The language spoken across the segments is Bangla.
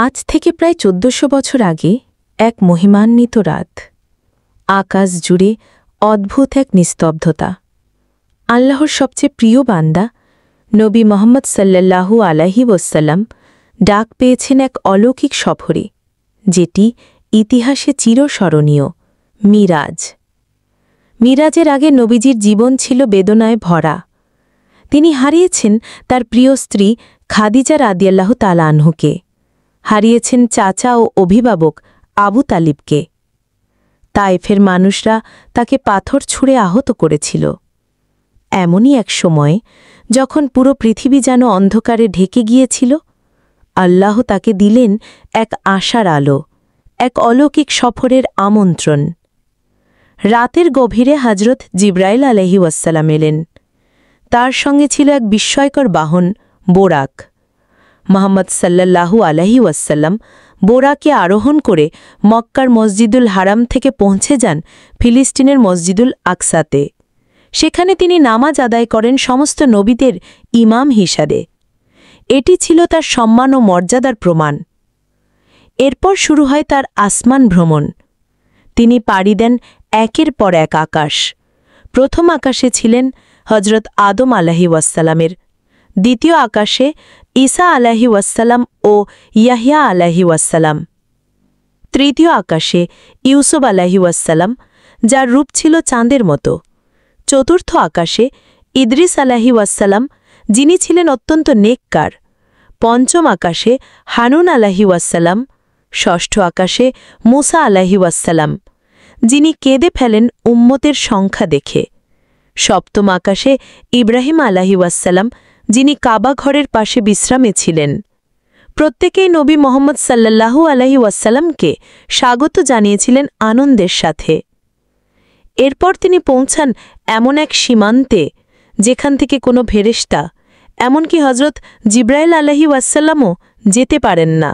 আজ থেকে প্রায় ১৪০০ বছর আগে এক মহিমান্বিত রাত। আকাশ জুড়ে অদ্ভুত এক নিস্তব্ধতা। আল্লাহর সবচেয়ে প্রিয় বান্দা নবী মোহাম্মদ সাল্লাল্লাহু আলাইহি ওয়াসাল্লাম ডাক পেয়েছেন এক অলৌকিক সফরে, যেটি ইতিহাসে চিরস্মরণীয়, মিরাজ। মিরাজের আগে নবীজির জীবন ছিল বেদনায় ভরা। তিনি হারিয়েছেন তার প্রিয় স্ত্রী খাদিজা রাদিয়াল্লাহু তাআলা আনহুকে, হারিয়েছেন চাচা ও অভিভাবক আবু তালিবকে। তায়েফের মানুষরা তাকে পাথর ছুঁড়ে আহত করেছিল। এমনই এক সময় যখন পুরো পৃথিবী যেন অন্ধকারে ঢেকে গিয়েছিল, আল্লাহ তাকে দিলেন এক আশার আলো, এক অলৌকিক সফরের আমন্ত্রণ। রাতের গভীরে হযরত জিবরাইল আলাইহি ওয়াসসালাম এলেন। তার সঙ্গে ছিল এক বিস্ময়কর বাহন, বোরাক। মুহাম্মদ সাল্লাল্লাহু আলাইহি ওয়াসাল্লাম বোরাকে আরোহণ করে মক্কার মসজিদুল হারাম থেকে পৌঁছে যান ফিলিস্তিনের মসজিদুল আকসাতে। সেখানে তিনি নামাজ আদায় করেন সমস্ত নবীদের ইমাম হিসাবে। এটি ছিল তার সম্মান ও মর্যাদার প্রমাণ। এরপর শুরু হয় তার আসমান ভ্রমণ। তিনি পাড়ি দেন একের পর এক আকাশ। প্রথম আকাশে ছিলেন হযরত আদম আলাইহি ওয়াসসালামের, দ্বিতীয় আকাশে ঈসা আলাইহি ওয়াসসালাম ও ইয়াহইয়া আলাইহি ওয়াসসালাম, তৃতীয় আকাশে ইউসুফ আলাইহি ওয়াসসালাম, যার রূপ ছিল চাঁদের মতো, চতুর্থ আকাশে ইদ্রিস আলাইহি ওয়াসসালাম, যিনি ছিলেন অত্যন্ত নেককার, পঞ্চম আকাশে হানুন আলাইহি ওয়াসসালাম, ষষ্ঠ আকাশে মুসা আলাইহি ওয়াসসালাম, যিনি কেঁদে ফেলেন উম্মতের সংখ্যা দেখে, সপ্তম আকাশে ইব্রাহিম আলাইহি ওয়াসসালাম, যিনি কাবা ঘরের পাশে বিশ্রামে ছিলেন। প্রত্যেকেই নবী মোহাম্মদ সাল্লাল্লাহু আলাইহি ওয়াসসালামকে স্বাগত জানিয়েছিলেন আনন্দের সাথে। এরপর তিনি পৌঁছান এমন এক সীমান্তে যেখান থেকে কোনো ফেরেশতা, এমনকি হযরত জিবরাইল আলাইহি ওয়াসসালামও যেতে পারেন না।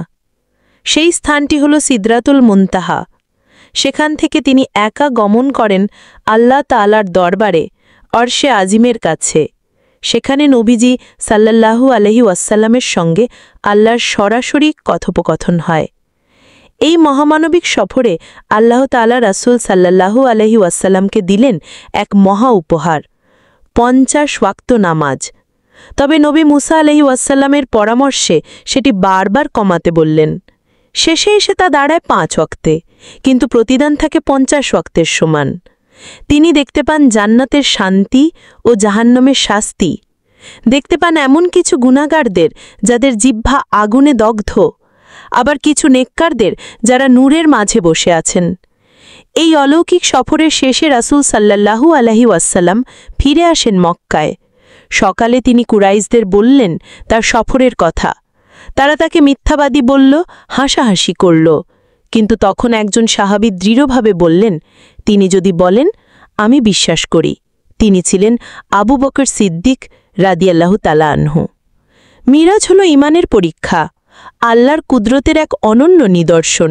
সেই স্থানটি হল সিদরাতুল মুনতাহা। সেখান থেকে তিনি একা গমন করেন আল্লাহ তাআলার দরবারে, অরশে আজিমের কাছে। সেখানে নবীজি সাল্লাল্লাহু আলাইহি ওয়াসসালামের সঙ্গে আল্লাহর সরাসরি কথোপকথন হয়। এই মহামানবিক সফরে আল্লাহ তাআলা রাসূল সাল্লাল্লাহু আলাইহি ওয়াসসালামকে দিলেন এক মহা উপহার, ৫০ ওয়াক্ত নামাজ। তবে নবী মুসা আলাইহি ওয়াসসালামের পরামর্শে সেটি বারবার কমাতে বললেন। শেষে এসে তা দাঁড়ায় ৫ ওয়াক্তে, কিন্তু প্রতিদান থাকে ৫০ ওয়াক্তের সমান। তিনি দেখতে পান জান্নাতের শান্তি ও জাহান্নামের শাস্তি। দেখতে পান এমন কিছু গুনাহগারদের যাদের জিহ্বা আগুনে দগ্ধ, আবার কিছু নেককারদের যারা নূরের মাঝে বসে আছেন। এই অলৌকিক সফরের শেষে রাসূল সাল্লাল্লাহু আলাইহি ওয়াসসালাম ফিরে আসেন মক্কায়। সকালে তিনি কুরাইশদের বললেন তার সফরের কথা। তারা তাকে মিথ্যাবাদী বলল, হাসাহাসি করল। কিন্তু তখন একজন সাহাবী দৃঢ়ভাবে বললেন, তিনি যদি বলেন আমি বিশ্বাস করি। তিনি ছিলেন আবু বকর সিদ্দিক রাদিয়াল্লাহু তাআলা আনহু। মিরাজ হল ঈমানের পরীক্ষা, আল্লাহর কুদরতের এক অনন্য নিদর্শন।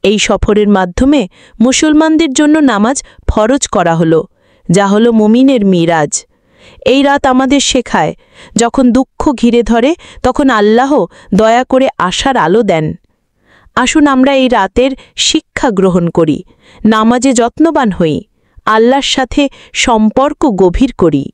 এই সফরের মাধ্যমে মুসলমানদের জন্য নামাজ ফরজ করা হল, যা হল মুমিনের মিরাজ। এই রাত আমাদের শেখায়, যখন দুঃখ ঘিরে ধরে তখন আল্লাহ দয়া করে আশার আলো দেন। আসুন আমরা এই রাতের শিক্ষা গ্রহণ করি, নামাজে যত্নবান হই, আল্লাহর সাথে সম্পর্ক গভীর করি।